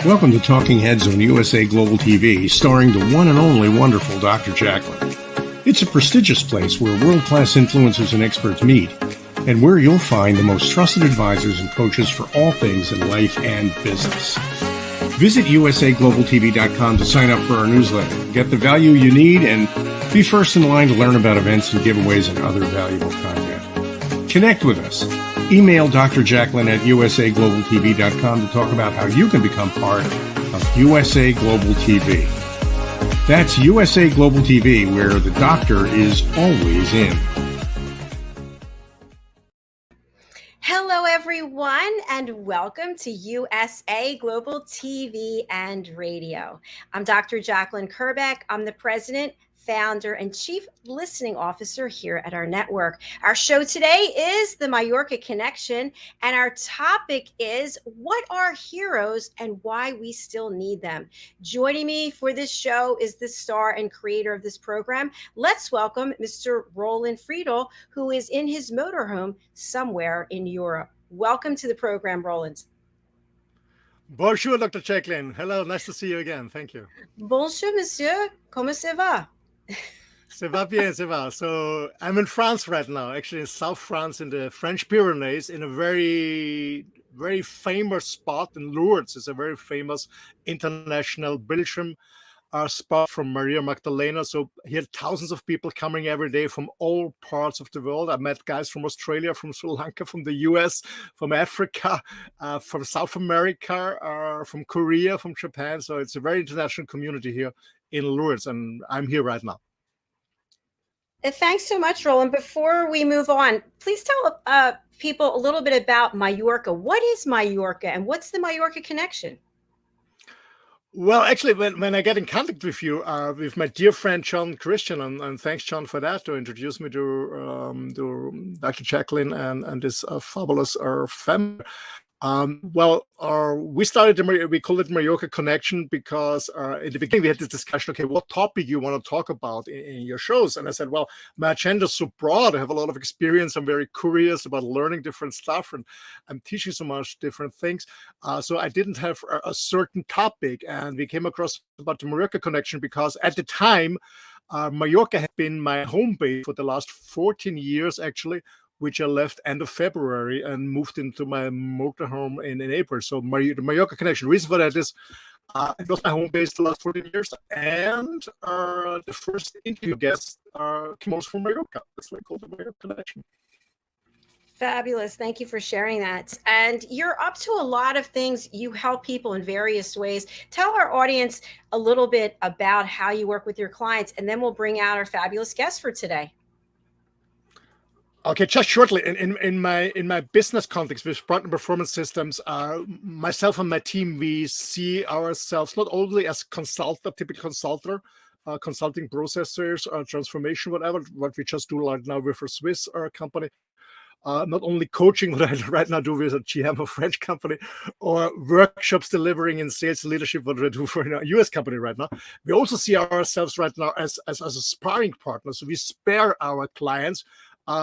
Welcome to Talking Heads on USA Global TV, starring the one and only wonderful Dr. JACALYN. It's a prestigious place where world-class influencers and experts meet, and where you'll find the most trusted advisors and coaches for all things in life and business. Visit usaglobaltv.com to sign up for our newsletter, get the value you need, and be first in line to learn about events and giveaways and other valuable content. Connect with us. Email Dr. JACALYN at usaglobaltv.com to talk about how you can become part of USA Global TV. That's USA Global TV, where the doctor is always in. Hello, everyone, and welcome to USA Global TV and Radio. I'm Dr. JACALYN KERBECK. I'm the president, founder, and chief listening officer here at our network. Our show today is the Mallorca Connection, and our topic is what are heroes and why we still need them. Joining me for this show is the star and creator of this program. Let's welcome Mr. Roland.friedl, who is in his motorhome somewhere in Europe. Welcome to the program, Roland. Bonjour, Dr. JACALYN. Hello, nice to see you again. Thank you. Bonjour, monsieur. Comment ça va? Ça va bien, ça va. So I'm in France right now, actually in South France, in the French Pyrenees, in a very, very famous spot in Lourdes. It's a very famous international Belgium spot from Maria Magdalena. So here, thousands of people coming every day from all parts of the world. I met guys from Australia, from Sri Lanka, from the US, from Africa, from South America, from Korea, from Japan. So it's a very international community here in Lourdes, and I'm here right now. Thanks so much, Roland. Before we move on, please tell people a little bit about Mallorca. What is Mallorca, and what's the Mallorca Connection? Well, actually, when I get in contact with you, with my dear friend John Christian, and thanks, John, for that, to introduce me to Dr. JACALYN and this fabulous family. We started, we call it Mallorca Connection because in the beginning we had this discussion, okay, what topic you want to talk about in your shows? And I said, well, my agenda is so broad. I have a lot of experience. I'm very curious about learning different stuff, and I'm teaching so much different things. So I didn't have a certain topic, and we came across about the Mallorca Connection because at the time, Mallorca had been my home base for the last 14 years, actually, which I left end of February and moved into my motorhome in April. So the Mallorca Connection. The reason for that is it was my home base the last 14 years, and the first interview guest came also from Mallorca. That's why I called the Mallorca Connection. Fabulous. Thank you for sharing that. And you're up to a lot of things. You help people in various ways. Tell our audience a little bit about how you work with your clients, and then we'll bring out our fabulous guest for today. Okay, just shortly, in my business context with Partner Performance Systems, myself and my team, we see ourselves not only as typical consulting processors, transformation, whatever, what we just do right now with a Swiss company, not only coaching, what I right now do with a GM, a French company, or workshops delivering in sales leadership, what I do for a US company right now. We also see ourselves right now as a sparring partner. So we spare our clients,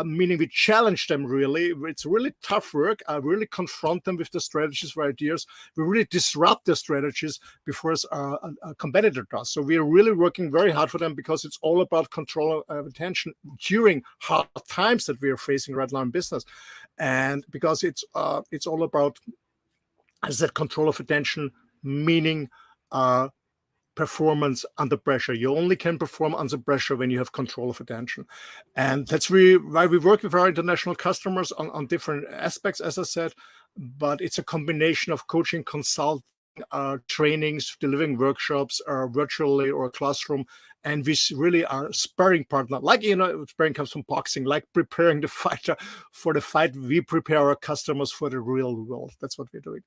meaning we challenge them really. It's really tough work. I really confront them with the strategies or ideas. We really disrupt their strategies before a competitor does. So we are really working very hard for them because it's all about control of attention during hard times that we are facing right now in business. And because it's all about, as I said, control of attention, meaning performance under pressure. You only can perform under pressure when you have control of attention. And that's really why we work with our international customers on different aspects, as I said, but it's a combination of coaching, consulting, trainings, delivering workshops, virtually or classroom. And we really are sparring partner, like, sparring comes from boxing, like preparing the fighter for the fight. We prepare our customers for the real world. That's what we're doing.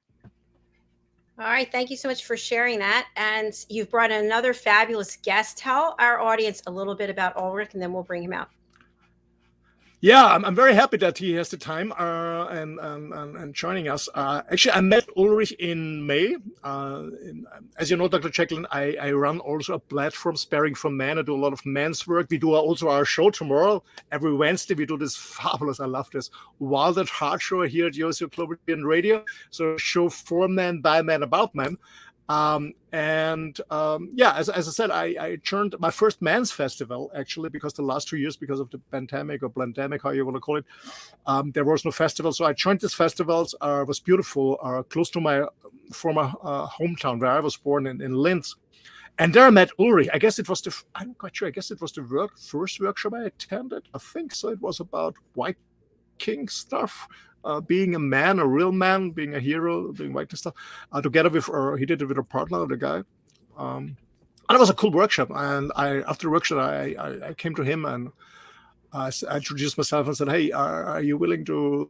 All right. Thank you so much for sharing that. And you've brought in another fabulous guest. Tell our audience a little bit about Ulrich, and then we'll bring him out. Yeah, I'm very happy that he has the time and joining us. Actually, I met Ulrich in May. As you know, Dr. JACALYN, I run also a platform, Sparring for Men. I do a lot of men's work. We do also our show tomorrow. Every Wednesday, we do this fabulous, I love this, Wild at Heart show here at USA Global TV and Radio. So show for men, by men, about men. As I said, I joined my first men's festival, actually, because the last 2 years, because of the pandemic or pandemic, how you want to call it, there was no festival. So I joined these festivals. It was beautiful, close to my former hometown where I was born in Linz. And there I met Ulrich. I guess it was I'm quite sure, I guess it was the first workshop I attended. I think so. It was about Viking stuff. Being a man, a real man, being a hero, doing Viking stuff, together with, he did it with a partner, the guy. And it was a cool workshop. And after the workshop, I came to him and I introduced myself and said, "Hey, are you willing to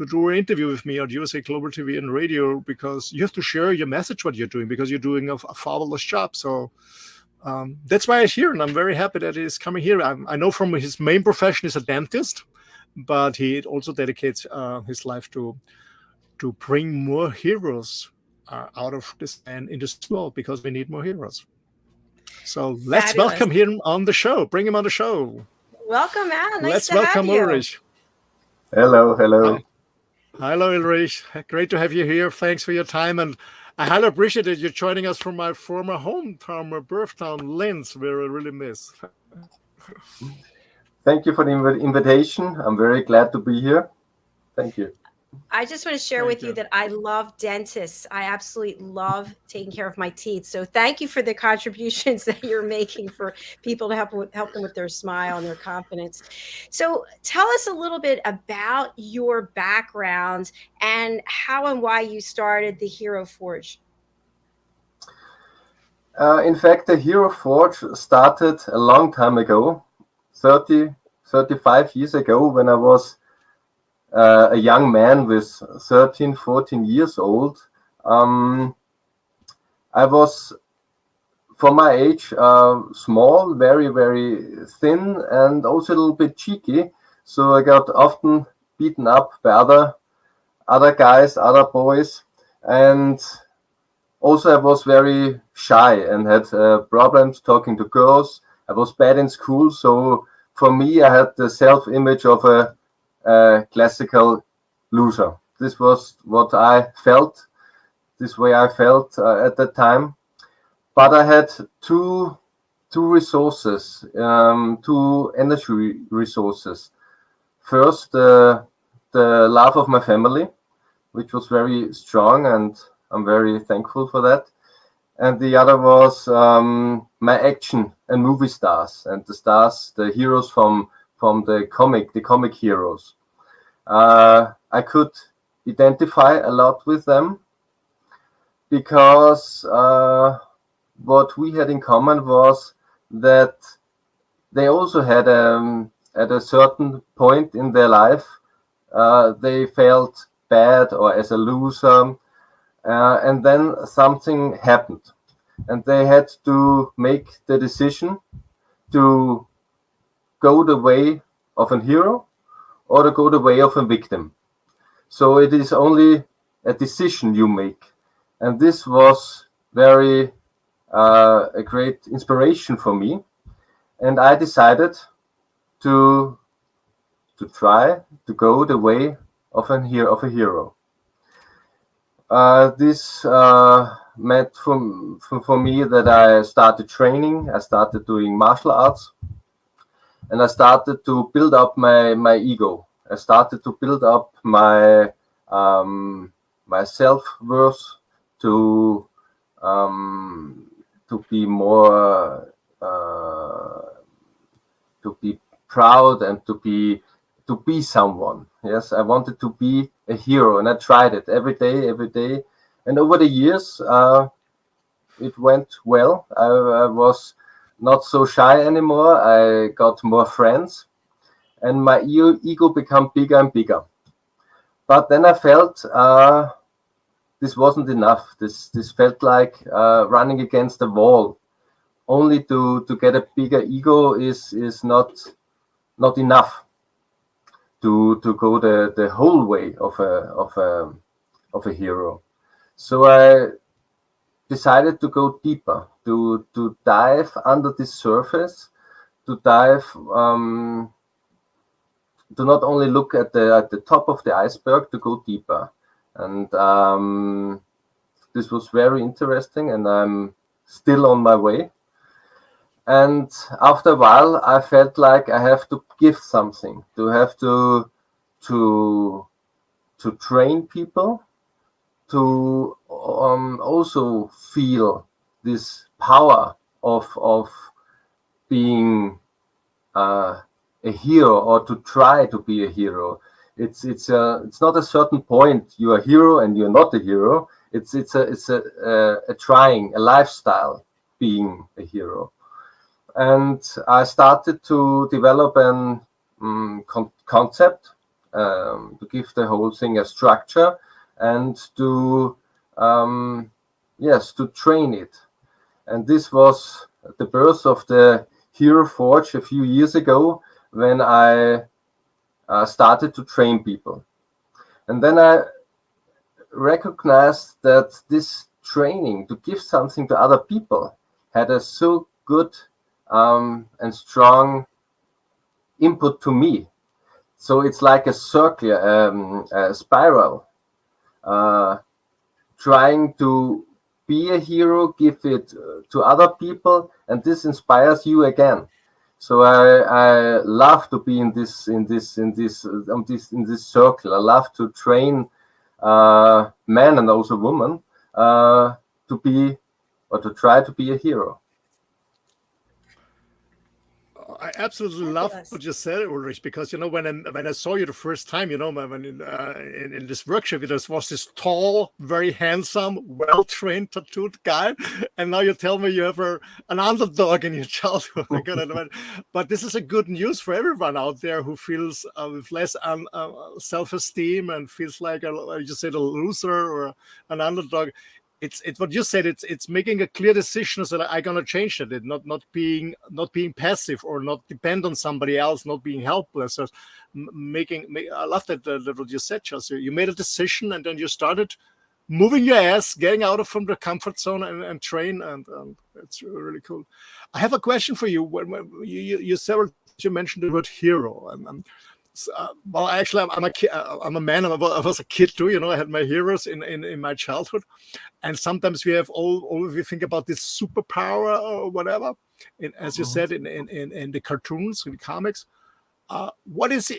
do an interview with me on USA Global TV and Radio? Because you have to share your message, what you're doing, because you're doing a fabulous job." So that's why he's here, and I'm very happy that he's coming here. I know from his main profession is a dentist, but he also dedicates his life to bring more heroes out of this and in this world, because we need more heroes. So let's welcome him on the show. Bring him on the show. Welcome, Al. Let's welcome Ulrich. Hello. Hello, Ulrich. Great to have you here. Thanks for your time. And I highly appreciate that you're joining us from my former hometown, my birth town, Linz, where I really miss. Thank you for the invitation. I'm very glad to be here. Thank you. I just want to share with you that I love dentists. I absolutely love taking care of my teeth. So thank you for the contributions that you're making for people to help them with their smile and their confidence. So tell us a little bit about your background and how and why you started the Hero Forge. In fact, the Hero Forge started a long time ago, 35 years ago, when I was a young man with 13, 14 years old. I was, for my age, small, very, very thin, and also a little bit cheeky. So I got often beaten up by other guys, other boys. And also I was very shy and had problems talking to girls. I was bad in school. So for me, I had the self-image of a classical loser. This was what I felt, this way I felt at that time. But I had two resources, two energy resources. First, the love of my family, which was very strong, and I'm very thankful for that. And the other was my action and movie stars, and the heroes from the comic heroes. I could identify a lot with them, because what we had in common was that they also had, at a certain point in their life, they felt bad or as a loser, and then something happened, and they had to make the decision to go the way of a hero or to go the way of a victim. So it is only a decision you make. And this was very a great inspiration for me. And I decided to try to go the way of a hero. This meant for me that I started training. I started doing martial arts. And I started to build up my ego. I started to build up my my self-worth to be more to be proud and to be someone. Yes, I wanted to be a hero, and I tried it every day. And over the years, it went well. I was not so shy anymore. I got more friends, and my ego became bigger and bigger. But then I felt this wasn't enough. This felt like running against a wall. Only to get a bigger ego is not enough to go the whole way of a hero. So I decided to go deeper, to dive under the surface, to dive, to not only look at the top of the iceberg, to go deeper. And this was very interesting, and I'm still on my way. And after a while, I felt like I have to give something, to have to train people, to also feel this power of being a hero, or to try to be a hero. It's not a certain point you're a hero and you're not a hero. It's a trying, a lifestyle being a hero. And I started to develop an concept, to give the whole thing a structure, and to to train it. And this was the birth of the Hero Forge a few years ago, when I started to train people. And then I recognized that this training, to give something to other people, had a so good and strong input to me. So it's like a circle, a spiral, trying to be a hero, give it to other people, and this inspires you again. So I love to be in this circle. I love to train men and also women to be, or to try to be a hero. I absolutely love what you said, Ulrich, because when I saw you the first time, when in this workshop, it was this tall, very handsome, well-trained, tattooed guy, and now you tell me you have an underdog in your childhood. But this is a good news for everyone out there who feels with less self-esteem and feels like you said, a loser or an underdog. It's what you said. It's making a clear decision that I'm gonna change it. Not being passive, or not depend on somebody else, not being helpless. So I love that what you said, Chelsea. You made a decision, and then you started moving your ass, getting out from the comfort zone and train, and it's really cool. I have a question for you. When you mentioned the word hero, and well, actually, I'm a kid. I'm a man. I was a kid too. I had my heroes in my childhood, and sometimes we think about this superpower or whatever. And as you said in the cartoons, in the comics, what is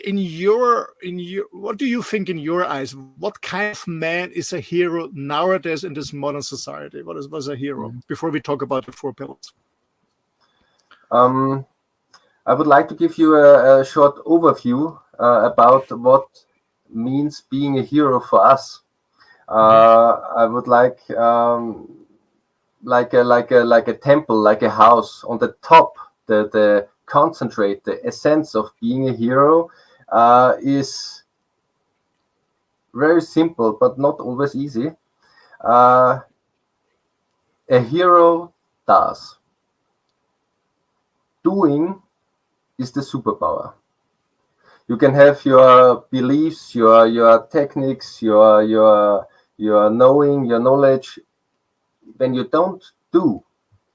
what do you think in your eyes? What kind of man is a hero nowadays in this modern society? What is a hero? Before we talk about the 4 pillars. I would like to give you a short overview about what means being a hero for us. I would like a temple, like a house. On the top, the concentrate, the essence of being a hero is very simple, but not always easy. A hero does. Doing is the superpower. You can have your beliefs, your techniques, your knowing, your knowledge. When you don't do,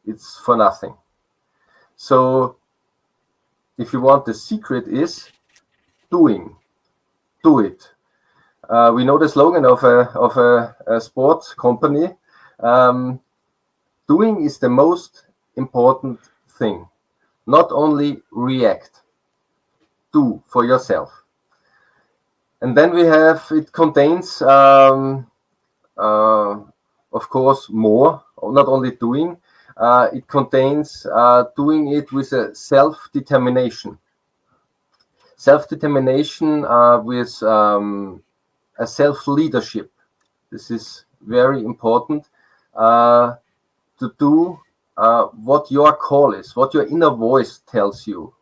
it's for nothing. So if you want, the secret is doing. Do it. We know the slogan of a sports company. Doing is the most important thing. Not only react. Do for yourself. And then we have, it contains, of course, more, not only doing, it contains doing it with a self-determination. Self-determination with a self-leadership. This is very important, to do what your call is, what your inner voice tells you.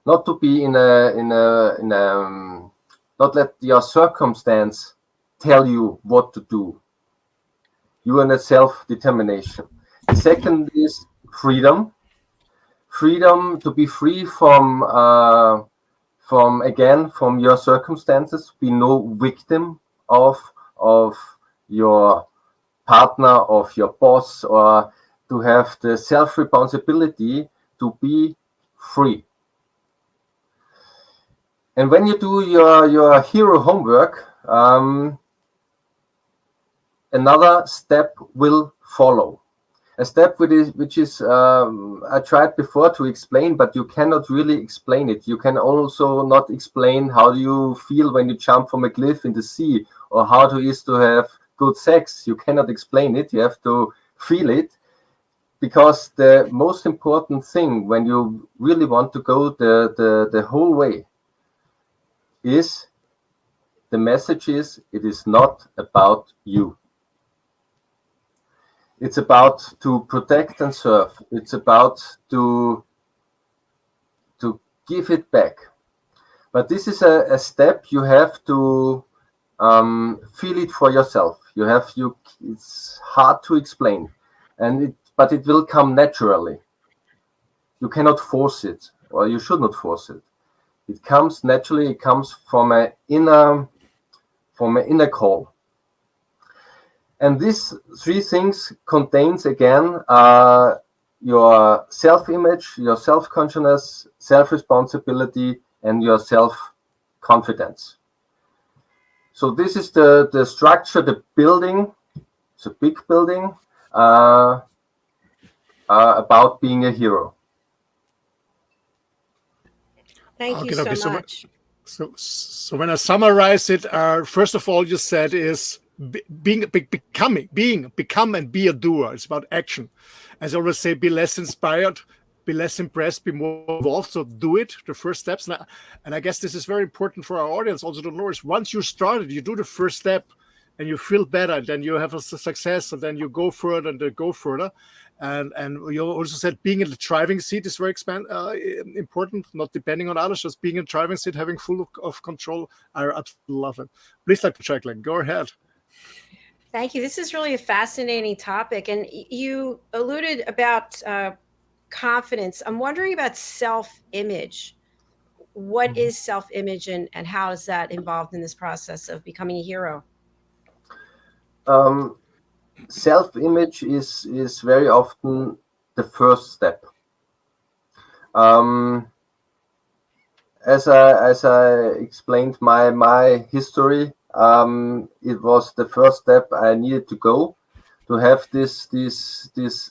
Not to be not let your circumstance tell you what to do. You are in a self-determination. The second is freedom. Freedom to be free from your circumstances. Be no victim of your partner, of your boss, or to have the self-responsibility to be free. And when you do your hero homework, another step will follow. A step which is I tried before to explain, but you cannot really explain it. You can also not explain how do you feel when you jump from a cliff in the sea, or how it is to have good sex. You cannot explain it. You have to feel it, because the most important thing when you really want to go the whole way is the message is it is not about you. It's about to protect and serve. It's about to give it back. But this is a step you have to feel it for yourself. It's hard to explain, but it will come naturally. You cannot force it, or you should not force it. It comes naturally. It comes from an inner call. And these three things contains again your self-image, your self-consciousness, self-responsibility, and your self-confidence. So this is the structure, the building. It's a big building about being a hero. Thank you so much. So when I summarize it, first of all, you said is become and be a doer. It's about action. As I always say, be less inspired, be less impressed, be more involved. So do it, the first steps. And I guess this is very important for our audience also to know is once you started, you do the first step and you feel better, then you have a success, and then you go further and go further. And you also said being in the driving seat is very important, not depending on others, just being in the driving seat, having full of control. I absolutely love it. Please, Dr. JACALYN, go ahead. Thank you. This is really a fascinating topic. And you alluded about confidence. I'm wondering about self-image. What is self-image, and how is that involved in this process of becoming a hero? Self-image is very often the first step. As I explained my history, it was the first step I needed to go to have this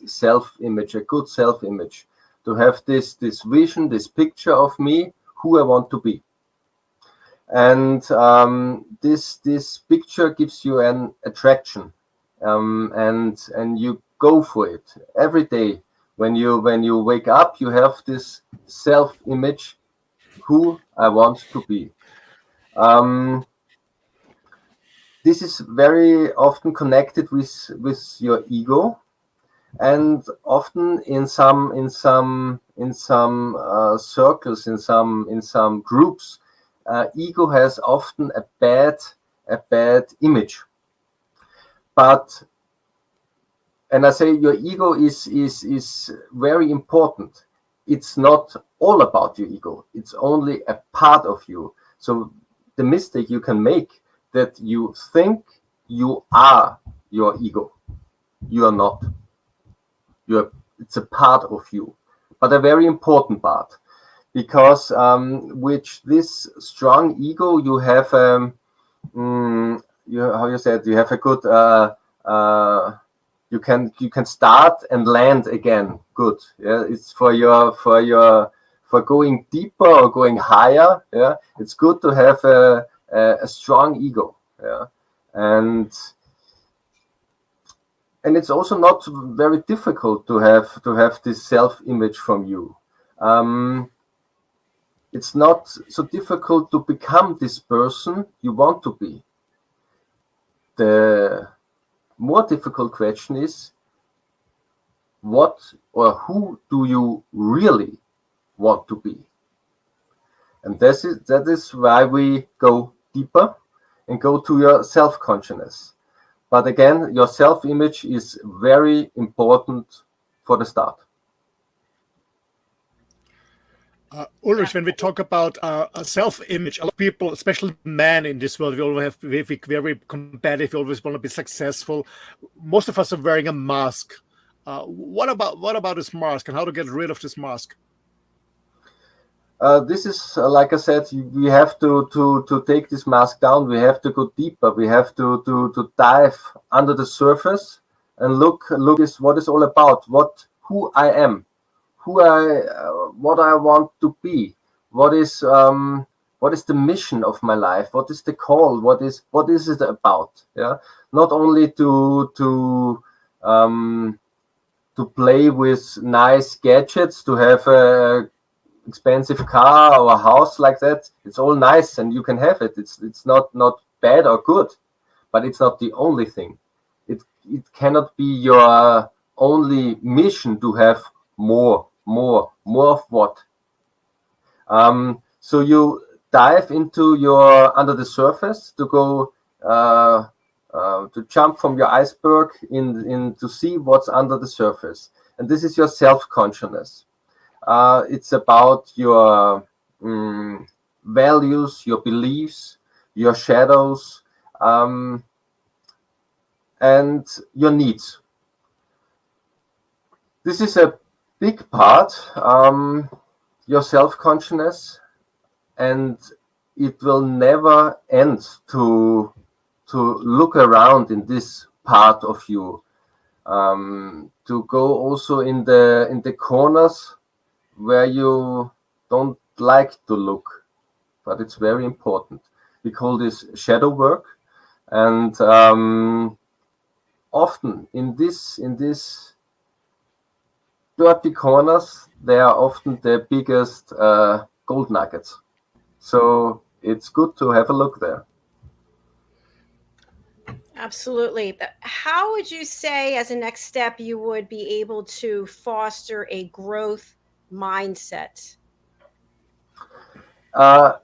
self-image, a good self-image, to have this vision, this picture of me, who I want to be. And this picture gives you an attraction, and you go for it every day. When you wake up, you have this self-image, who I want to be. This is very often connected with your ego, and often in some circles, in some groups, ego has often a bad image. But, and I say your ego is very important. It's not all about your ego. It's only a part of you. So the mistake you can make, that you think you are your ego. You are not. It's a part of you, but a very important part, because with this strong ego, you have you have a good you can start and land again good. Yeah, it's for going deeper or going higher. Yeah, it's good to have a strong ego. Yeah, and it's also not very difficult to have this self-image from you. It's not so difficult to become this person you want to be. The more difficult question is, what or who do you really want to be? And that is why we go deeper and go to your self-consciousness. But again, your self-image is very important for the start. Ulrich, when we talk about self-image, a lot of people, especially men in this world, we always have very competitive. We always want to be successful. Most of us are wearing a mask. What about this mask, and how to get rid of this mask? this is like I said, we have to take this mask down. We have to go deeper. We have to dive under the surface and look is what it's all about. Who I am, what I want to be. What is the mission of my life? What is the call? What is it about? Yeah, not only to play with nice gadgets, to have a expensive car or a house like that. It's all nice and you can have it. It's not bad or good, but it's not the only thing. It cannot be your only mission to have more of what. So you dive into your under the surface to go to jump from your iceberg in to see what's under the surface, and this is your self-consciousness. It's about your values, your beliefs, your shadows, and your needs. This is a big part, your self-consciousness, and it will never end to look around in this part of you, to go also in the corners where you don't like to look, but it's very important. We call this shadow work, and often in this dirty corners, they are often the biggest gold nuggets. So it's good to have a look there. Absolutely. How would you say, as a next step, you would be able to foster a growth mindset? A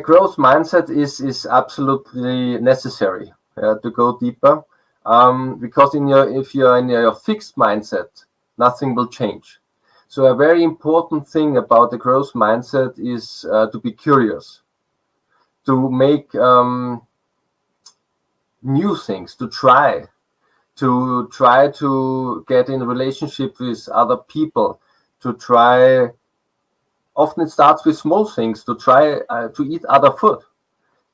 growth mindset is absolutely necessary to go deeper, because if you're in your fixed mindset, nothing will change. So a very important thing about the growth mindset is to be curious, to make new things, to try to get in a relationship with other people, to try. Often it starts with small things, to try to eat other food,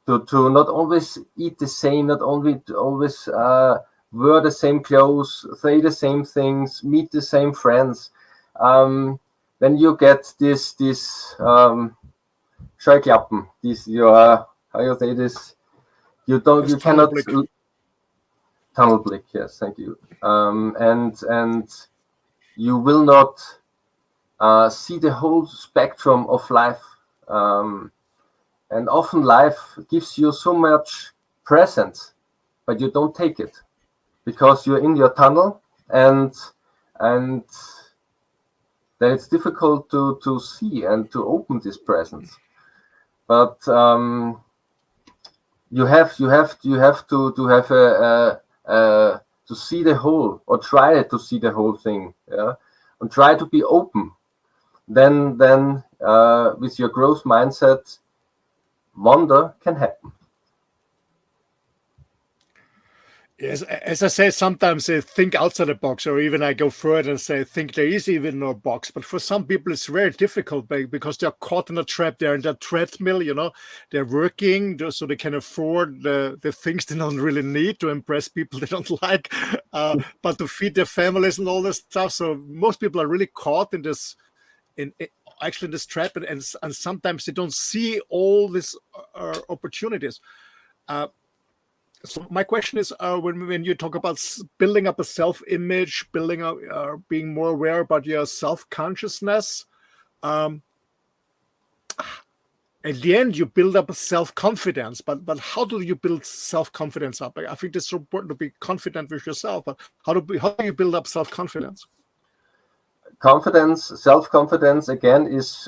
to not always eat the same, not only always wear the same clothes, say the same things, meet the same friends. Then you get this Scheuklappen, how you say this? You cannot tunnel blick. Yes, thank you. And you will not see the whole spectrum of life. And often life gives you so much present, but you don't take it because you're in your tunnel, and then it's difficult to see and to open this presence. But you have to have to see the whole, or try to see the whole thing, yeah, and try to be open. Then with your growth mindset, wonder can happen. Yes, as I say, sometimes I think outside the box, or even I go further and say, I think there is even no box. But for some people, it's very difficult because they're caught in a trap. They're in that treadmill, they're working so they can afford the things they don't really need to impress people they don't like, but to feed their families and all this stuff. So most people are really caught in this, in this trap, and sometimes they don't see all these opportunities. So my question is, when you talk about building up a self-image, building up, being more aware about your self-consciousness, at the end you build up a self-confidence. But how do you build self-confidence up? I think it's so important to be confident with yourself. But how do you build up self-confidence? Self-confidence again is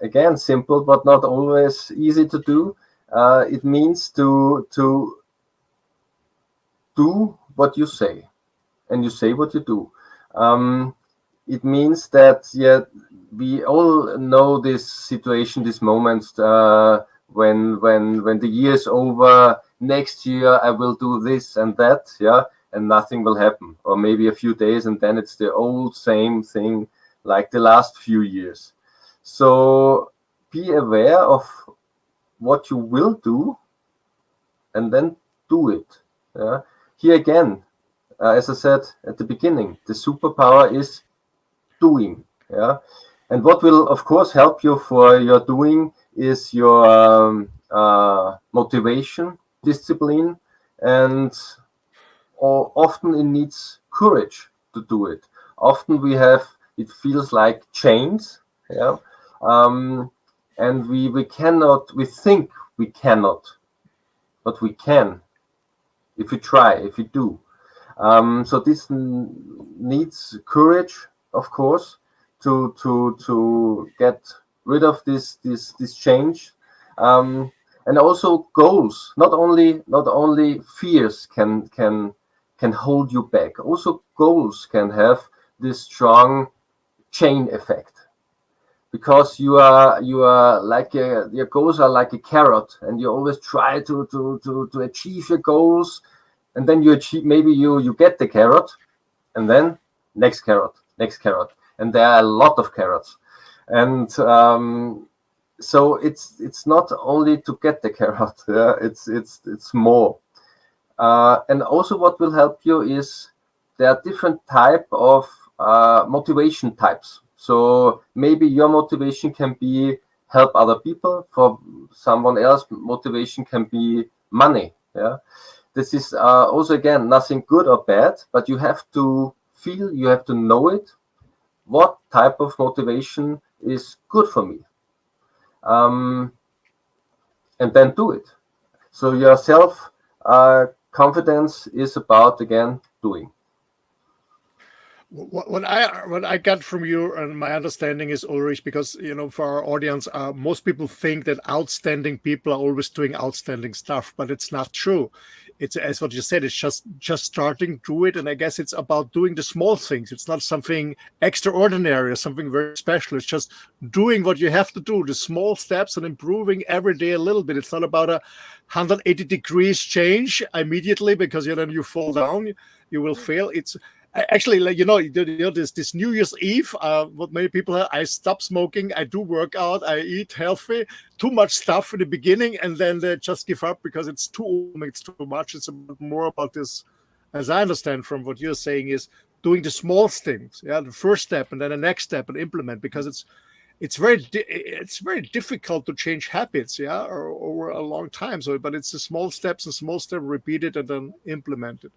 again simple, but not always easy to do. It means to do what you say, and you say what you do. It means that we all know this situation, these moments when the year is over. Next year I will do this and that, and nothing will happen, or maybe a few days, and then it's the old same thing like the last few years. So be aware of what you will do and then do it. Yeah? Here again, as I said at the beginning, the superpower is doing. Yeah? And what will, of course, help you for your doing is your motivation, discipline, and often it needs courage to do it. Often it feels like chains, yeah, and we cannot. We think we cannot, but we can if we try, if we do. So this needs courage, of course, to get rid of this change, and also goals. Not only fears can hold you back. Also, goals can have this strong chain effect, because you are like your goals are like a carrot, and you always try to achieve your goals, and then you achieve, maybe you get the carrot, and then next carrot, and there are a lot of carrots, and so it's not only to get the carrot, yeah, it's more. And also what will help you is there are different type of motivation types. So maybe your motivation can be help other people. For someone else, motivation can be money. Yeah, this is also, again, nothing good or bad, but you have to feel, you have to know it. What type of motivation is good for me? And then do it. So your self confidence is about, again, doing. What I got from you, and my understanding is, Ulrich, because for our audience, most people think that outstanding people are always doing outstanding stuff, but it's not true. It's, as what you said, it's just starting to do it, and I guess it's about doing the small things. It's not something extraordinary or something very special. It's just doing what you have to do, the small steps, and improving every day a little bit. It's not about a 180 degrees change immediately, because then you fall down, you will fail. It's actually, this New Year's Eve, what many people have, I stop smoking, I do work out, I eat healthy, too much stuff in the beginning, and then they just give up because it's too much. It's more about this, as I understand from what you're saying, is doing the small things, yeah, the first step, and then the next step, and implement, because it's very difficult to change habits, yeah, or over a long time. So, but it's the small steps repeated and then implemented.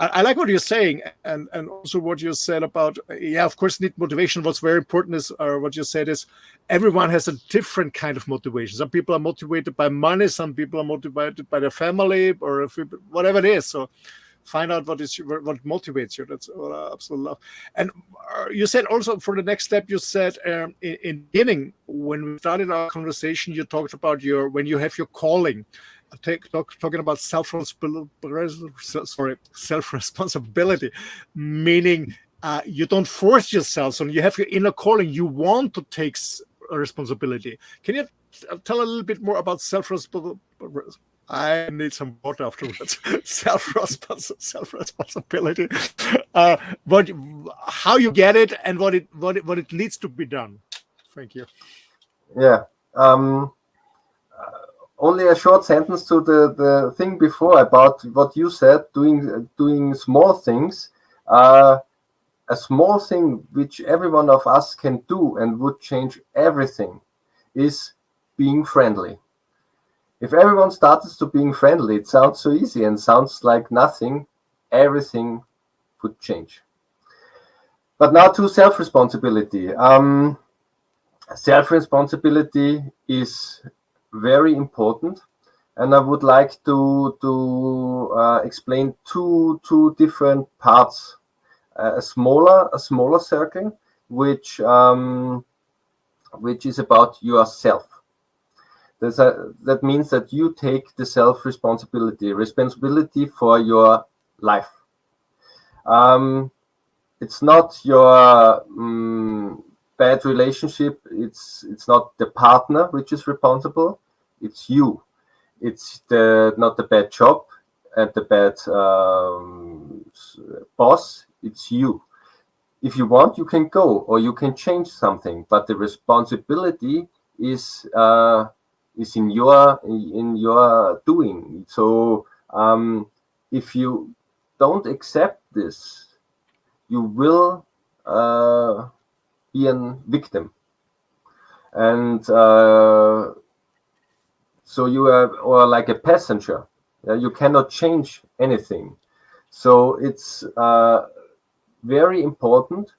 I like what you're saying, and also what you said about, yeah, of course, need motivation. What's very important is, what you said is, everyone has a different kind of motivation. Some people are motivated by money, some people are motivated by their family, or whatever it is. So find out what motivates you. That's what I absolutely love. And you said also, for the next step, you said in the beginning, when we started our conversation, you talked about when you have your calling, talking about self-responsibility, meaning you don't force yourself. So you have your inner calling. You want to take responsibility. Can you tell a little bit more about self-responsibility? I need some water afterwards. Self-responsibility. How you get it, and what it needs to be done. Thank you. Yeah. Only a short sentence to the thing before about what you said. Doing small things. A small thing which every one of us can do and would change everything is being friendly. If everyone starts to being friendly, it sounds so easy and sounds like nothing. Everything would change. But now to self-responsibility. Self-responsibility is very important, and I would like to explain two different parts. A smaller circle, which is about yourself. That means that you take the responsibility for your life. It's not your bad relationship. It's not the partner which is responsible. It's you. It's not the bad job and the bad boss. It's you. if you want, you can go or you can change something, but the responsibility is in your doing. So if you don't accept this, you will be a victim, and so you are or like a passenger. You cannot change anything. So it's very important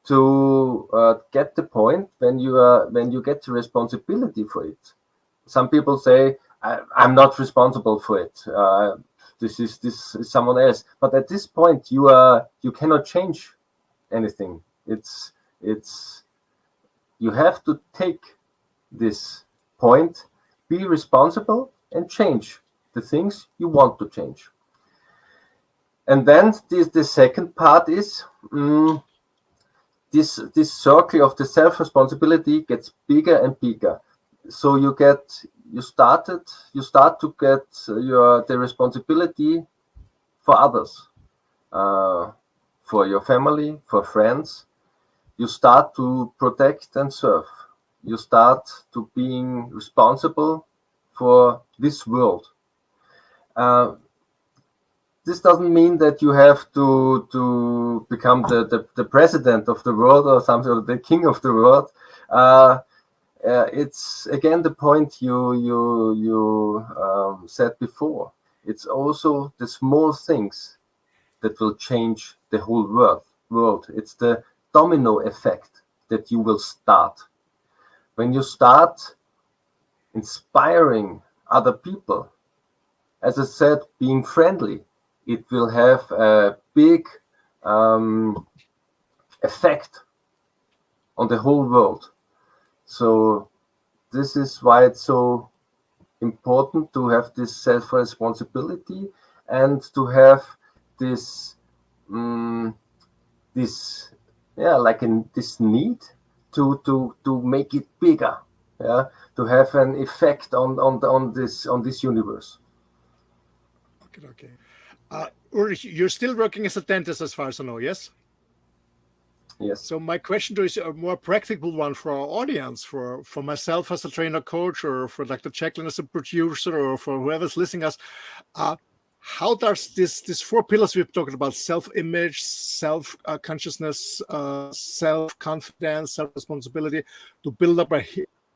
to get the point when you get the responsibility for it. Some people say, I'm not responsible for it. This is someone else. But at this point, you cannot change anything. It's you have to take this point, be responsible, and change the things you want to change. And then the second part is this circle of the self-responsibility gets bigger and bigger. So you start to get the responsibility for others, for your family, for friends. You start to protect and serve. You start to being responsible for this world. This doesn't mean that you have to become the president of the world or something, or the king of the world. It's again the point you said before. It's also the small things that will change the whole world. It's the domino effect that you will start. When you start inspiring other people, as I said, being friendly, it will have a big effect on the whole world. So this is why it's so important to have this self-responsibility and to have this this need to make it bigger, to have an effect on this universe. Okay. Ulrich, you're still working as a dentist, as far as I know, yes? Yes. So my question to you is a more practical one for our audience, for myself as a trainer coach, or for Dr. JACALYN as a producer, or for whoever's listening us. How does these four pillars we've talked about, self-image, self-consciousness, self-confidence, self-responsibility, to build up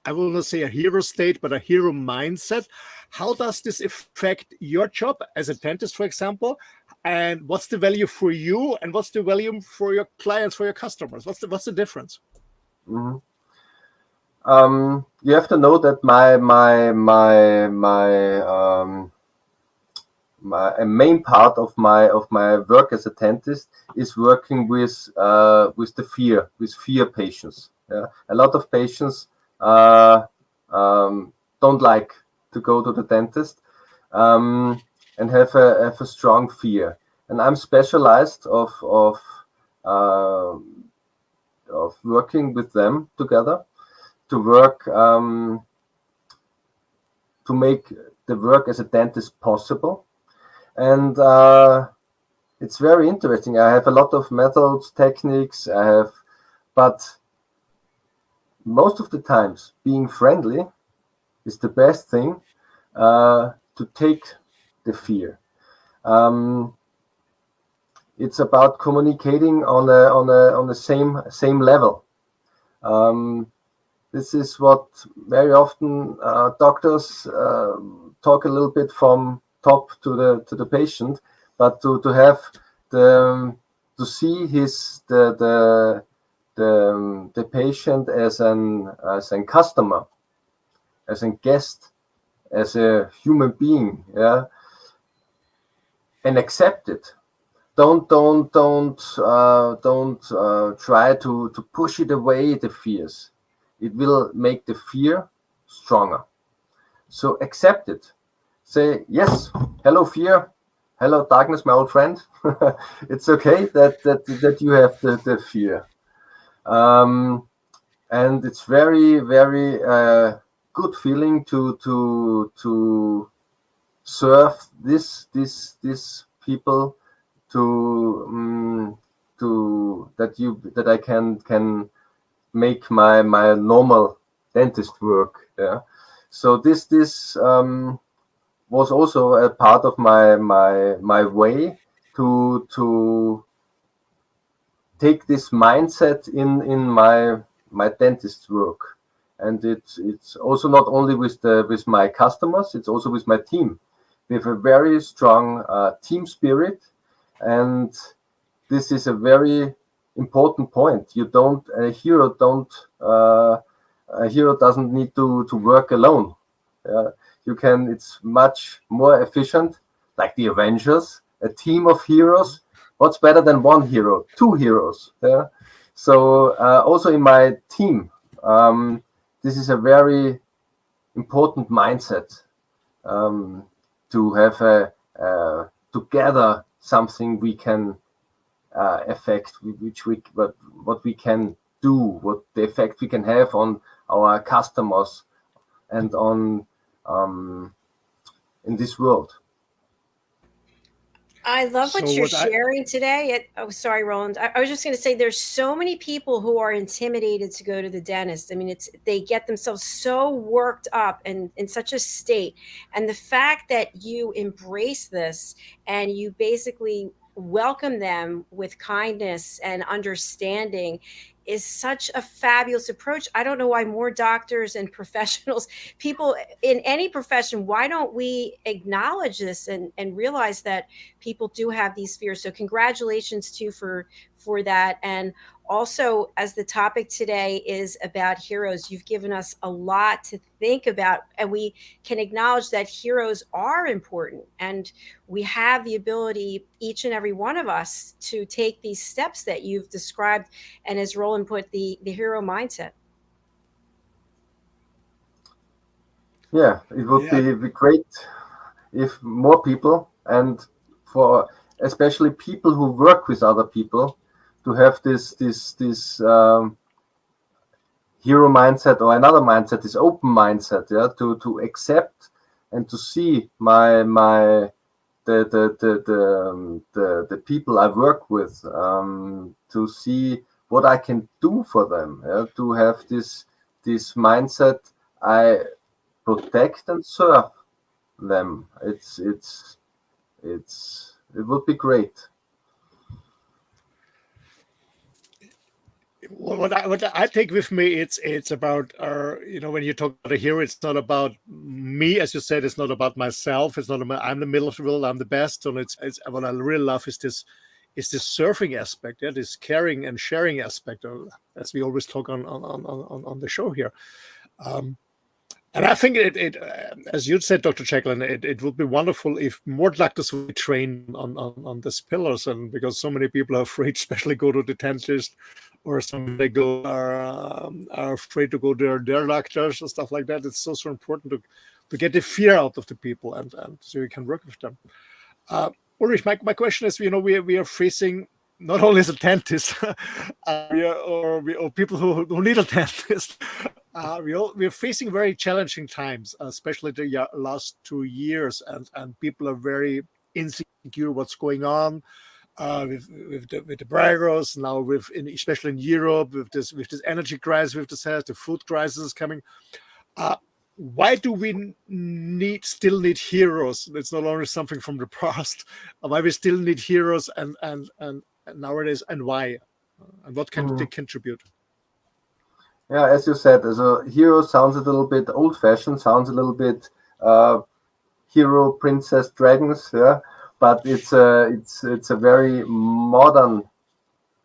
I will not say a hero state, but a hero mindset. How does this affect your job as a dentist, for example? And what's the value for you, and what's the value for your clients, for your customers? What's the difference? Mm-hmm. You have to know that a main part of my work as a dentist is working with the fear patients. Yeah? A lot of patients don't like to go to the dentist and have a strong fear. And I'm specialized of working with them together to work to make the work as a dentist possible. And it's very interesting. I have a lot of methods, techniques. But most of the times, being friendly is the best thing to take the fear. It's about communicating on the same level. This is what very often doctors talk a little bit from top to the patient, but to have to see the patient as a customer, as a guest, as a human being, and accept it. Don't try to push it away, the fears. It will make the fear stronger. So accept it. Say, yes, hello fear, hello darkness, my old friend. It's okay that you have the fear. And it's very, very good feeling to serve this people, to that I can make my normal dentist work. Yeah. So this was also a part of my way to take this mindset in my dentist work. And it's also not only with my customers, it's also with my team. We have a very strong team spirit, and this is a very important point. A hero doesn't need to work alone. It's much more efficient, like the Avengers, a team of heroes. What's better than one hero? Two heroes. Yeah. So also in my team, this is a very important mindset, to have together something we can affect, what we can do, what the effect we can have on our customers and on in this world. I love what you're what sharing today. Oh, sorry, Roland. I was just going to say there's so many people who are intimidated to go to the dentist. I mean, they get themselves so worked up and in such a state. And the fact that you embrace this and you basically welcome them with kindness and understanding is such a fabulous approach. I don't know why more doctors and professionals, people in any profession, why don't we acknowledge this and realize that people do have these fears? So congratulations to you for that. And also, as the topic today is about heroes, you've given us a lot to think about, and we can acknowledge that heroes are important, and we have the ability, each and every one of us, to take these steps that you've described, and as Roland put, the hero mindset. Yeah, it would be great if more people, and for especially people who work with other people, to have this hero mindset, or another mindset, this open mindset, to accept and to see the people I work with, to see what I can do for them, to have this mindset. I protect and serve them. It would be great. What I take with me, it's about when you talk about a hero, it's not about me, as you said. It's not about myself. It's not about I'm the middle of the world, I'm the best. And it's what I really love is this surfing aspect, this caring and sharing aspect, as we always talk on the show here. And I think it as you said, Dr. JACALYN, it would be wonderful if more doctors would train on these pillars, and because so many people are afraid, especially go to the dentist, or some they are afraid to go to their doctors and stuff like that. It's so important to get the fear out of the people, and so you can work with them. Ulrich, my question is, we are facing, not only as a dentist, or people who need a dentist, we're facing very challenging times, especially the last 2 years, and people are very insecure what's going on with the virus now, especially in Europe, with this energy crisis, with the food crisis is coming. Why do we still need heroes? It's no longer something from the past. Why we still need heroes and nowadays, and why, and what can they contribute? Yeah, as you said, as a hero sounds a little bit old-fashioned, sounds a little bit hero, princess, dragons, yeah. But it's a very modern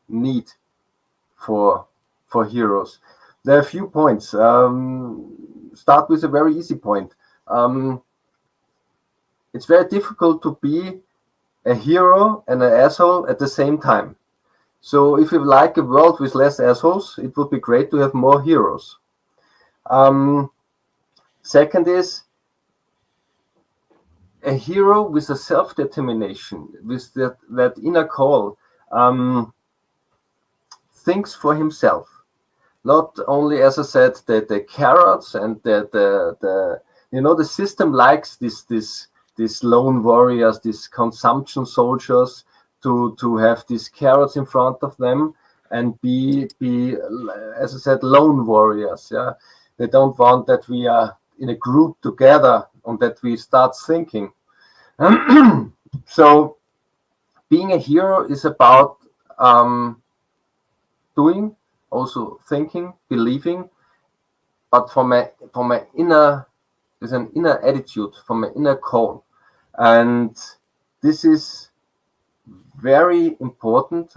need for heroes. There are a few points. Start with a very easy point. It's very difficult to be a hero and an asshole at the same time. So if you like a world with less assholes, it would be great to have more heroes. Second is, a hero with a self-determination, with that inner call, thinks for himself. Not only, as I said, the carrots and the system likes these lone warriors, these consumption soldiers, to have these carrots in front of them and be, as I said, lone warriors. Yeah, they don't want that we are in a group together and that we start thinking. So being a hero is about doing, also thinking, believing, but from my inner, there's an inner attitude, from my inner call. And this is very important,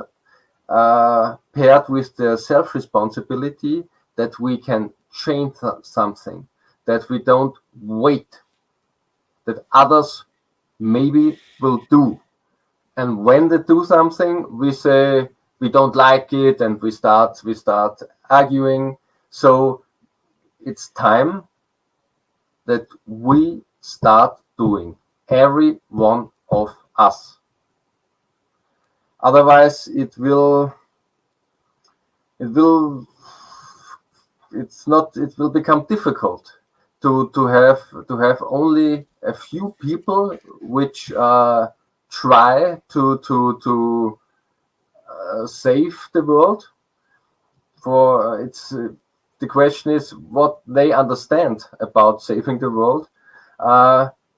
paired with the self-responsibility that we can change something, that we don't wait, that others maybe will do. And when they do something, we say we don't like it, and we start arguing. So it's time that we start doing, every one of us. Otherwise, it will become difficult to have only a few people which try to save the world. For it's the question is what they understand about saving the world.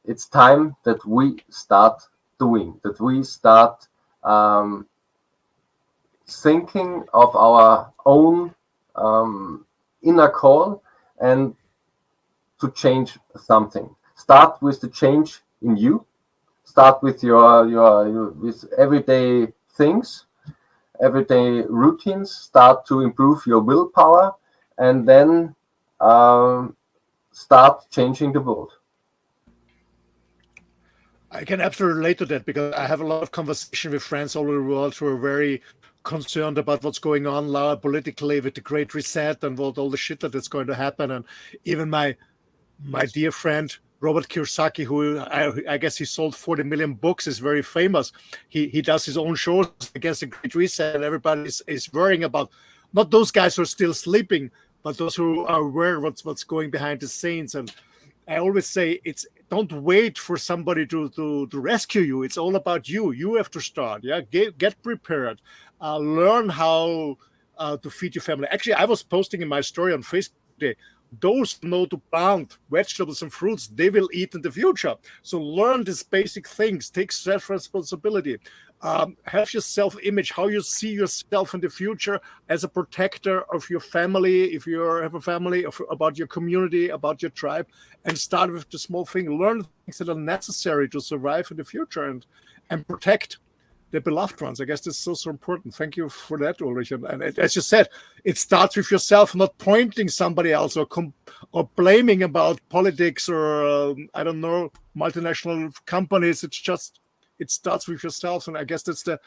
It's time that we start doing, that we start thinking of our own inner call and to change something. Start with the change in you. Start with your with everyday things, everyday routines. Start to improve your willpower, and then start changing the world. I can absolutely relate to that because I have a lot of conversation with friends all over the world who are very concerned about what's going on now politically with the Great Reset and what all the shit that is going to happen. And even my dear friend Robert Kirchschlag, who I guess he sold 40 million books, is very famous. He does his own shows against the Great Reset, and everybody is worrying about not those guys who are still sleeping, but those who are aware what's going behind the scenes. And I always say don't wait for somebody to rescue you. It's all about you. You have to start. Yeah, get prepared. Learn how to feed your family. Actually, I was posting in my story on Facebook today, those who know to plant vegetables and fruits, they will eat in the future. So learn these basic things. Take self-responsibility. Have your self-image, how you see yourself in the future as a protector of your family, if you have a family, about your community, about your tribe, and start with the small thing. Learn things that are necessary to survive in the future and protect the beloved ones. I guess this is so important. Thank you for that, Ulrich. And as you said, it starts with yourself, not pointing somebody else or blaming about politics or I don't know, multinational companies. It starts with yourself, and I guess that's the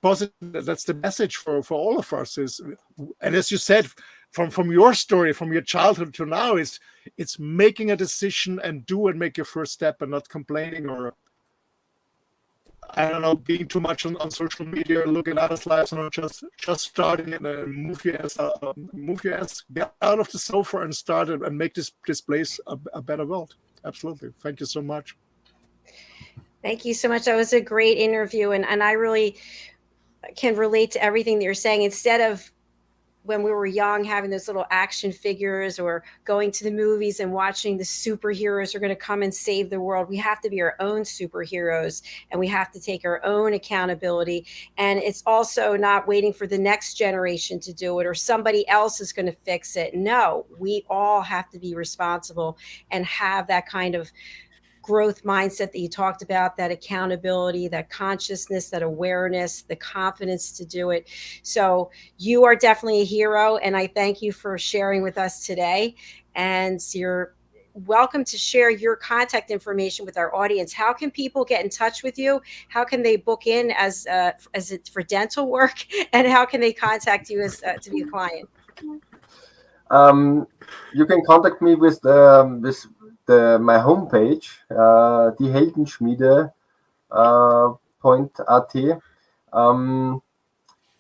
positive. That's the message for all of us. And as you said, from your story, from your childhood to now, it's making a decision and make your first step, and not complaining or I don't know, being too much on social media, looking at others' lives, and just starting and move your ass, get out of the sofa and start and make this place a better world. Absolutely. Thank you so much. Thank you so much. That was a great interview. And I really can relate to everything that you're saying. Instead of when we were young, having those little action figures or going to the movies and watching the superheroes are going to come and save the world, we have to be our own superheroes, and we have to take our own accountability. And it's also not waiting for the next generation to do it or somebody else is going to fix it. No, we all have to be responsible and have that kind of growth mindset that you talked about, that accountability, that consciousness, that awareness, the confidence to do it. So you are definitely a hero, and I thank you for sharing with us today. And you're welcome to share your contact information with our audience. How can people get in touch with you? How can they book in as it for dental work? And how can they contact you as to be a client? You can contact me with my homepage, dieheldenschmiede.at.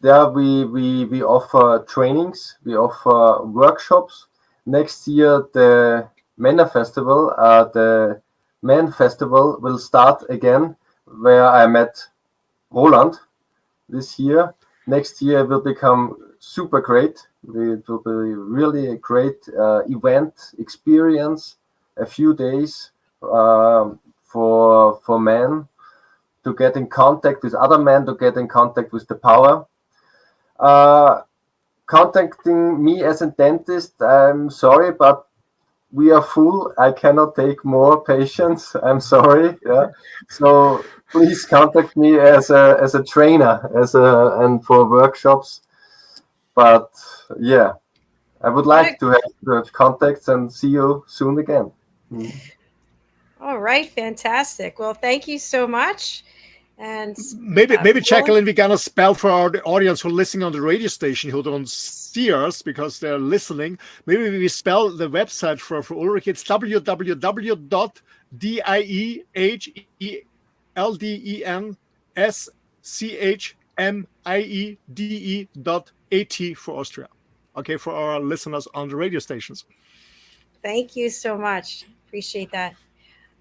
There we offer trainings, we offer workshops. Next year, the MENA Festival will start again, where I met Roland this year. Next year will become super great. It will be really a great event experience, a few days for men to get in contact with other men, to get in contact with the power. Contacting me as a dentist, I'm sorry, but we are full. I cannot take more patients. I'm sorry. Yeah. So please contact me as a trainer, and for workshops. But yeah, I would like to have contacts and see you soon again. All right, fantastic. Well, thank you so much. And maybe JACALYN, we're gonna spell for our audience who are listening on the radio station who don't see us because they're listening. Maybe we spell the website for Ulrich. It's www.dieheldenschmiede.at for Austria. Okay, for our listeners on the radio stations. Thank you so much. Appreciate that.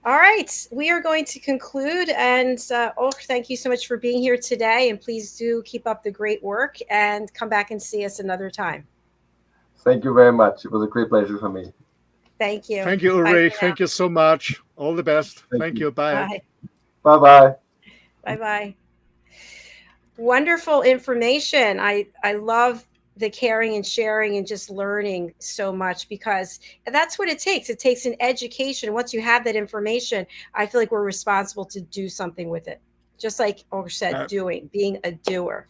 All right, we are going to conclude. And thank you so much for being here today. And please do keep up the great work and come back and see us another time. Thank you very much. It was a great pleasure for me. Thank you. Thank you, Ulrich. Thank you so much. All the best. Thank you. Bye. Bye-bye. Bye-bye. Wonderful information. I love the caring and sharing and just learning so much, because that's what it takes. It takes an education. Once you have that information, I feel like we're responsible to do something with it. Just like Ulrich said, being a doer.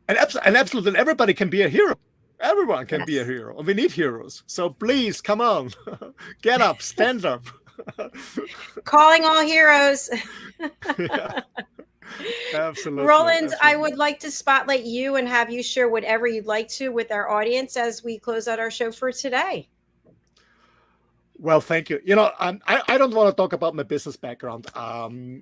And absolutely, everybody can be a hero. Everyone can be a hero. We need heroes. So please, come on. Get up, stand up. Calling all heroes. Yeah. Absolutely. Roland, I would like to spotlight you and have you share whatever you'd like to with our audience as we close out our show for today. Well, thank you. I don't want to talk about my business background.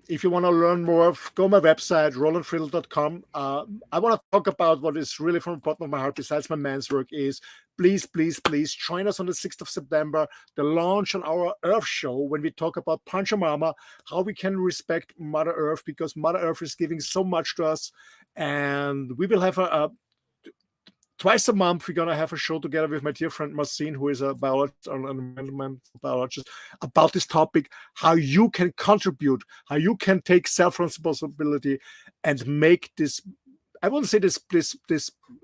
If you want to learn more, go to my website, roland.friedl.com. I want to talk about what is really from the bottom of my heart, besides my man's work, is please, please, please join us on the 6th of September, the launch on our Earth show, when we talk about Pachamama, how we can respect Mother Earth, because Mother Earth is giving so much to us. And we will have twice a month, we're going to have a show together with my dear friend Marcin, who is a biologist, an environmental biologist, about this topic, how you can contribute, how you can take self-responsibility and make this, I won't say this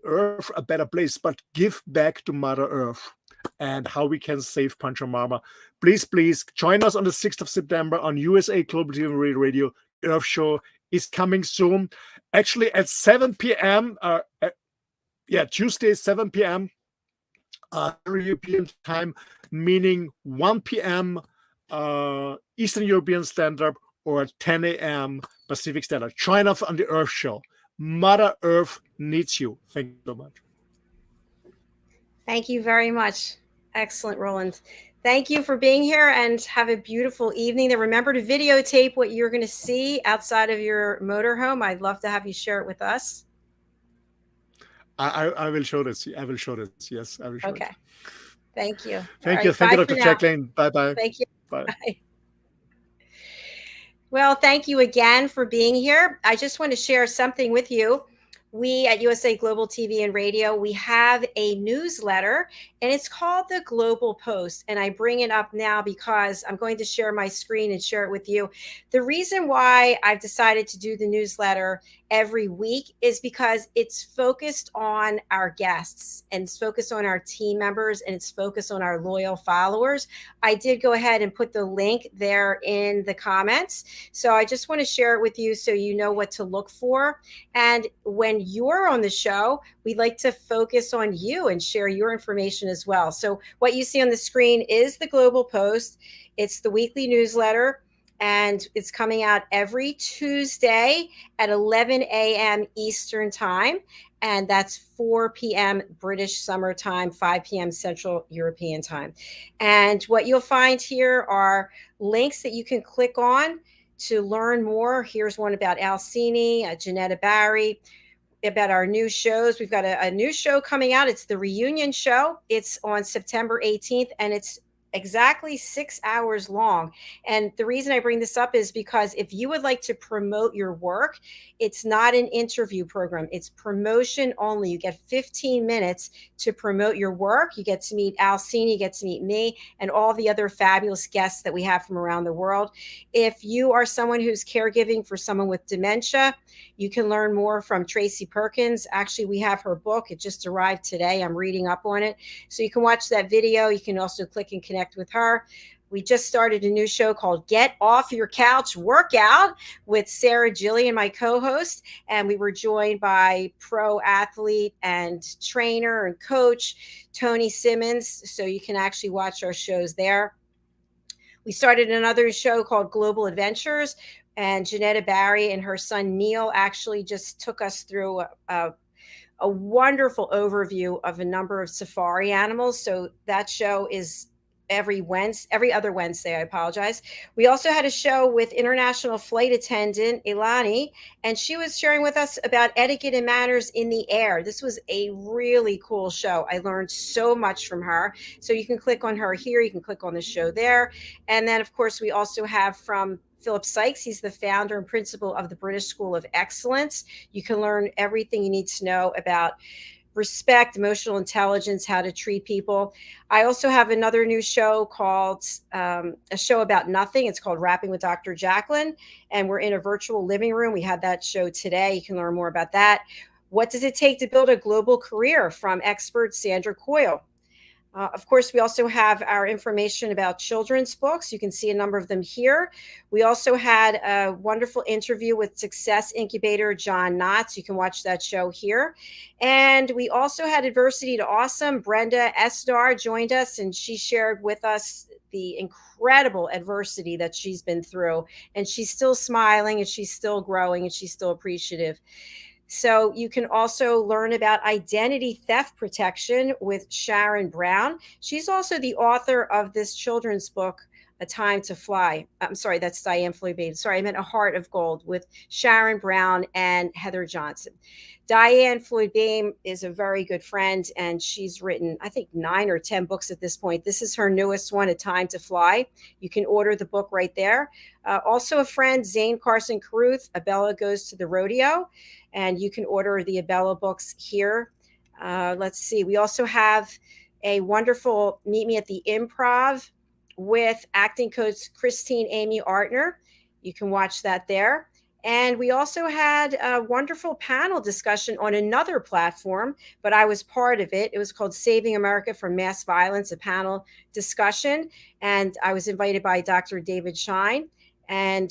Earth a better place, but give back to Mother Earth, and how we can save Pachamama. Please, please join us on the 6th of September on USA Global TV Radio. Earth show is coming soon. Actually, at 7 p.m., Tuesday, 7 p.m. European time, meaning 1 p.m. Eastern European Standard, or 10 a.m. Pacific Standard. Join us on the Earth show. Mother Earth needs you. Thank you so much. Thank you very much. Excellent, Roland. Thank you for being here, and have a beautiful evening. And remember to videotape what you're going to see outside of your motorhome. I'd love to have you share it with us. I will show this. I will show this. Yes, I will show it. Okay. Thank you. Thank you. Thank you, Dr. JACALYN. Bye-bye. Thank you. Bye. Bye. Well, thank you again for being here. I just want to share something with you. We at USA Global TV and Radio, we have a newsletter, and it's called the Global Post. And I bring it up now because I'm going to share my screen and share it with you. The reason why I've decided to do the newsletter every week is because it's focused on our guests, and it's focused on our team members, and it's focused on our loyal followers. I did go ahead and put the link there in the comments. So I just want to share it with you so you know what to look for. And when you're on the show, we'd like to focus on you and share your information as well. So what you see on the screen is the Global Post. It's the weekly newsletter, and it's coming out every Tuesday at 11 a.m. Eastern Time. And that's 4 p.m. British Summer Time, 5 p.m. Central European Time. And what you'll find here are links that you can click on to learn more. Here's one about Alcini, Janetta Barry, about our new shows. We've got a new show coming out. It's the Reunion Show. It's on September 18th, and it's exactly 6 hours long. And the reason I bring this up is because if you would like to promote your work, it's not an interview program. It's promotion only. You get 15 minutes to promote your work. You get to meet Alcini, you get to meet me, and all the other fabulous guests that we have from around the world. If you are someone who's caregiving for someone with dementia, you can learn more from Tracy Perkins. Actually, we have her book. It just arrived today. I'm reading up on it. So you can watch that video. You can also click and connect with her. We just started a new show called Get Off Your Couch Workout with Sarah Gillian, my co-host. And we were joined by pro athlete and trainer and coach, Tony Simmons. So you can actually watch our shows there. We started another show called Global Adventures, and Janetta Barry and her son Neil actually just took us through a wonderful overview of a number of safari animals. So that show is every other Wednesday, I apologize. We also had a show with international flight attendant Ilani, and she was sharing with us about etiquette and manners in the air. This was a really cool show. I learned so much from her. So you can click on her here, you can click on the show there. And then of course we also have from Philip Sykes. He's the founder and principal of the British School of Excellence. You can learn everything you need to know about respect, emotional intelligence, how to treat people. I also have another new show called a show about nothing. It's called Rapping with Dr. JACALYN, and we're in a virtual living room. We had that show today. You can learn more about that. What does it take to build a global career from expert Sandra Coyle? Of course, we also have our information about children's books. You can see a number of them here. We also had a wonderful interview with Success Incubator John Knotts. You can watch that show here. And we also had Adversity to Awesome. Brenda Esdar joined us, and she shared with us the incredible adversity that she's been through. And she's still smiling, and she's still growing, and she's still appreciative. So you can also learn about identity theft protection with Sharon Brown. She's also the author of this children's book, A Time to Fly. I'm sorry, that's Diane Floyd Babe. Sorry, I meant A Heart of Gold with Sharon Brown and Heather Johnson. Diane Floyd Babe is a very good friend, and she's written, I think, 9 or 10 books at this point. This is her newest one, A Time to Fly. You can order the book right there. Also a friend, Zane Carson Caruth, Abella Goes to the Rodeo, and you can order the Abella books here. Let's see. We also have a wonderful Meet Me at the Improv with acting coach Christine Amy Artner. You can watch that there. And we also had a wonderful panel discussion on another platform, but I was part of it. It was called Saving America from Mass Violence, a panel discussion. And I was invited by Dr. David Shine, and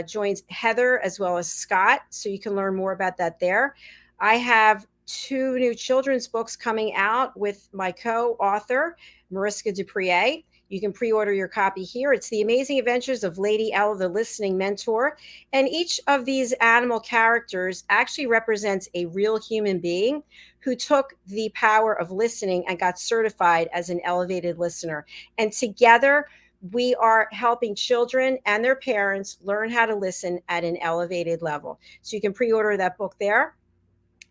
joins Heather as well as Scott. So you can learn more about that there. I have 2 new children's books coming out with my co-author, Mariska Duprier. You can pre-order your copy here. It's The Amazing Adventures of Lady Ella, the Listening Mentor. And each of these animal characters actually represents a real human being who took the power of listening and got certified as an elevated listener. And together, we are helping children and their parents learn how to listen at an elevated level. So you can pre-order that book there.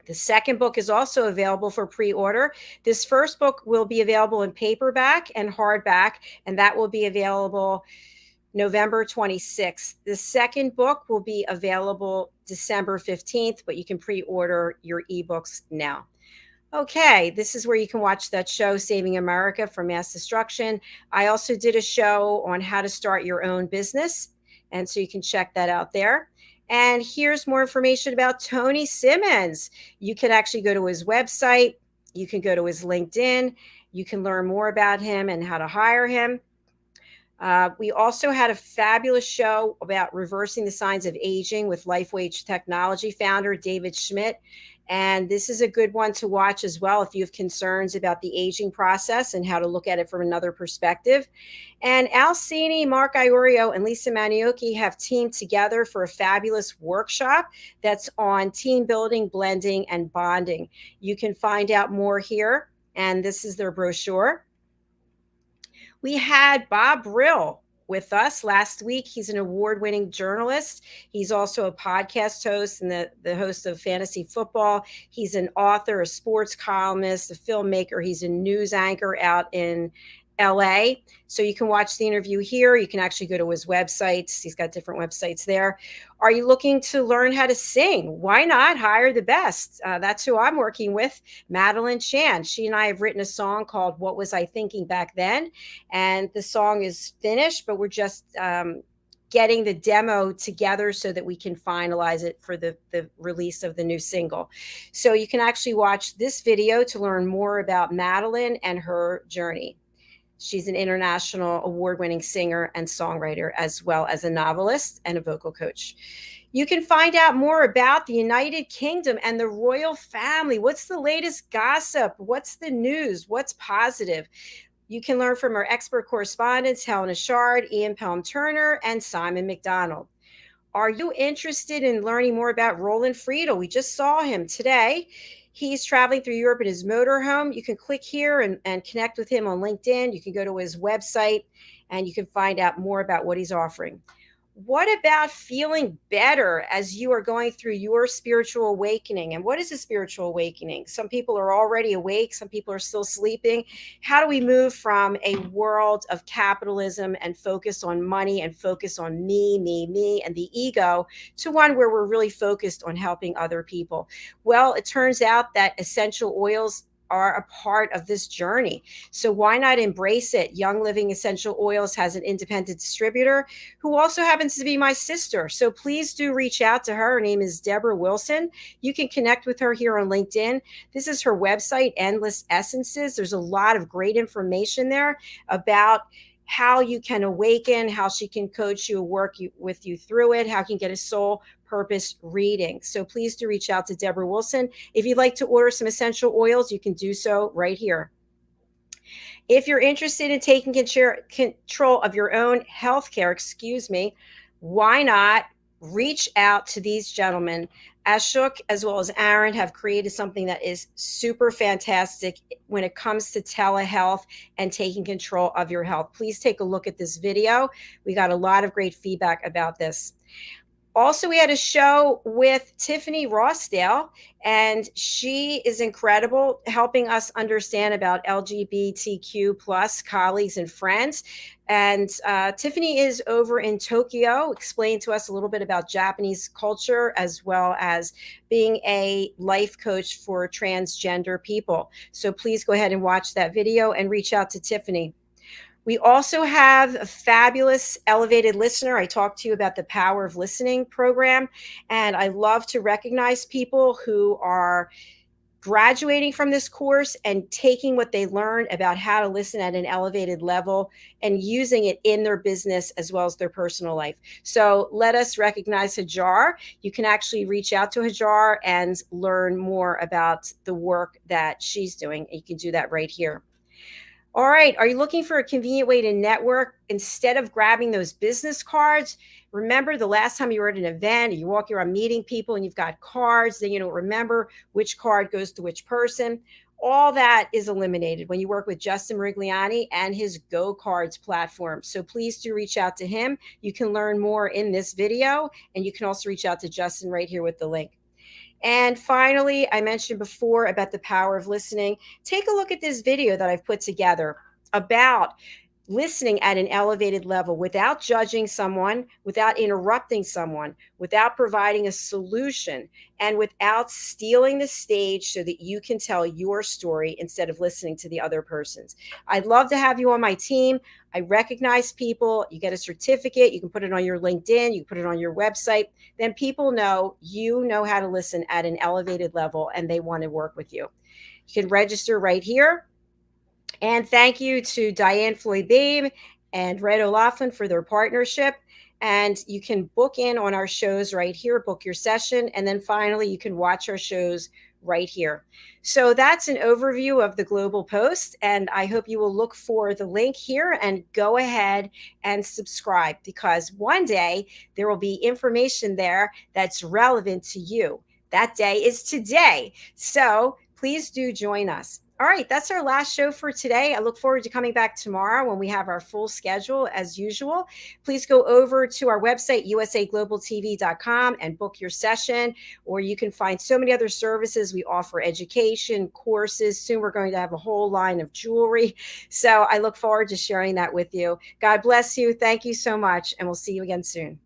The second book is also available for pre-order. This first book will be available in paperback and hardback, and that will be available November 26th. The second book will be available December 15th, but you can pre-order your ebooks now. Okay, this is where you can watch that show, Saving America from Mass Destruction. I also did a show on how to start your own business, and so you can check that out there. And here's more information about Tony Simmons. You can actually go to his website. You can go to his LinkedIn. You can learn more about him and how to hire him. We also had a fabulous show about reversing the signs of aging with LifeWage Technology founder David Schmidt. And this is a good one to watch as well if you have concerns about the aging process and how to look at it from another perspective. And Alcini, Mark Iorio, and Lisa Maniocchi have teamed together for a fabulous workshop that's on team building, blending, and bonding. You can find out more here, and this is their brochure. We had Bob Brill with us last week. He's an award-winning journalist. He's also a podcast host and the host of Fantasy Football. He's an author, a sports columnist, a filmmaker. He's a news anchor out in LA. So you can watch the interview here. You can actually go to his websites. He's got different websites there. Are you looking to learn how to sing? Why not hire the best? That's who I'm working with, Madeline Chan. She and I have written a song called What Was I Thinking Back Then? And the song is finished, but we're just getting the demo together so that we can finalize it for the release of the new single. So you can actually watch this video to learn more about Madeline and her journey. She's an international award-winning singer and songwriter, as well as a novelist and a vocal coach. You can find out more about the United Kingdom and the royal family. What's the latest gossip? What's the news? What's positive? You can learn from our expert correspondents, Helena Shard, Ian Pelham-Turner, and Simon McDonald. Are you interested in learning more about Roland Friedl? We just saw him today. He's traveling through Europe in his motorhome. You can click here and connect with him on LinkedIn. You can go to his website and you can find out more about what he's offering. What about feeling better as you are going through your spiritual awakening? And what is a spiritual awakening? Some people are already awake. Some people are still sleeping. How do we move from a world of capitalism and focus on money and focus on me, and the ego to one where we're really focused on helping other people? Well, it turns out that essential oils are a part of this journey. So why not embrace it? Young Living Essential Oils has an independent distributor who also happens to be my sister. So please do reach out to her. Her name is Deborah Wilson. You can connect with her here on LinkedIn. This is her website, Endless Essences. There's a lot of great information there about how you can awaken, how she can coach you, work with you through it, how you can get a soul purpose reading. So please do reach out to Deborah Wilson. If you'd like to order some essential oils, you can do so right here. If you're interested in taking control of your own healthcare, why not reach out to these gentlemen? Ashok as well as Aaron have created something that is super fantastic when it comes to telehealth and taking control of your health. Please take a look at this video. We got a lot of great feedback about this. Also, we had a show with Tiffany Rossdale, and she is incredible, helping us understand about LGBTQ plus colleagues and friends. And Tiffany is over in Tokyo, explained to us a little bit about Japanese culture, as well as being a life coach for transgender people. So please go ahead and watch that video and reach out to Tiffany. We also have a fabulous elevated listener. I talked to you about the Power of Listening program, and I love to recognize people who are graduating from this course and taking what they learned about how to listen at an elevated level and using it in their business as well as their personal life. So let us recognize Hajar. You can actually reach out to Hajar and learn more about the work that she's doing. You can do that right here. All right. Are you looking for a convenient way to network instead of grabbing those business cards? Remember the last time you were at an event, you walk around meeting people and you've got cards, then you don't remember which card goes to which person. All that is eliminated when you work with Justin Rigliani and his Go Cards platform. So please do reach out to him. You can learn more in this video, and you can also reach out to Justin right here with the link. And finally, I mentioned before about the power of listening. Take a look at this video that I've put together about listening at an elevated level without judging someone, without interrupting someone, without providing a solution, and without stealing the stage so that you can tell your story instead of listening to the other person's. I'd love to have you on my team. I recognize people. You get a certificate. You can put it on your LinkedIn. You can put it on your website. Then people know you know how to listen at an elevated level and they want to work with you. You can register right here. And thank you to Diane Floyd-Beam and Red O'Laughlin for their partnership. And you can book in on our shows right here, book your session. And then finally, you can watch our shows right here. So that's an overview of the Global Post. And I hope you will look for the link here and go ahead and subscribe, because one day there will be information there that's relevant to you. That day is today. So please do join us. All right, that's our last show for today. I look forward to coming back tomorrow when we have our full schedule as usual. Please go over to our website, usaglobaltv.com, and book your session, or you can find so many other services. We offer education, courses. Soon we're going to have a whole line of jewelry. So I look forward to sharing that with you. God bless you. Thank you so much, and we'll see you again soon.